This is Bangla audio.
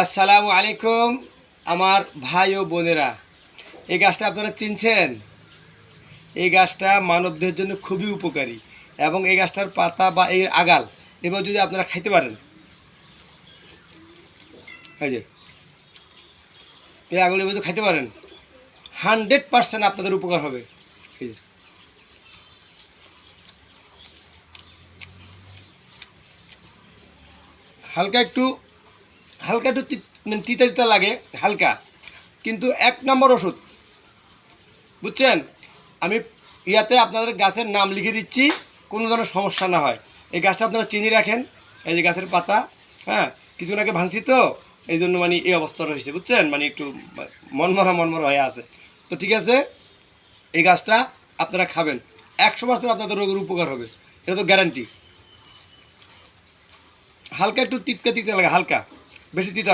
আসসালামু আলাইকুম আমার ভাই ও বোনেরা, এই গাছটা আপনারা চিনছেন? এই গাছটা মানবদেহের জন্য খুবই উপকারী এবং এই গাছটার পাতা বা এই আগাল এবার যদি আপনারা খাইতে পারেন, এই যে এই আগাল এবার যদি খাইতে পারেন 100% আপনাদের উপকার হবে। এই যে হালকা একটু হালকা একটু মানে তিতা তিতা লাগে হালকা, কিন্তু 1 নম্বর ওষুধ, বুঝছেন? আমি ইয়াতে আপনাদের গাছের নাম লিখে দিচ্ছি, কোনো ধরনের সমস্যা না হয়। এই গাছটা আপনারা চিনি রাখেন, এই যে গাছের পাতা, হ্যাঁ, কিছুদিন আগে ভাঙছি তো, এই জন্য মানে এই অবস্থা রয়েছে, বুঝছেন? মানে একটু মনমরা হয়ে আছে। তো ঠিক আছে, এই গাছটা আপনারা খাবেন, 100% আপনাদের রোগের উপকার হবে, এটা তো গ্যারান্টি। হালকা একটু তিতকা তিতকা লাগে, হালকা, বেশি তিতা না।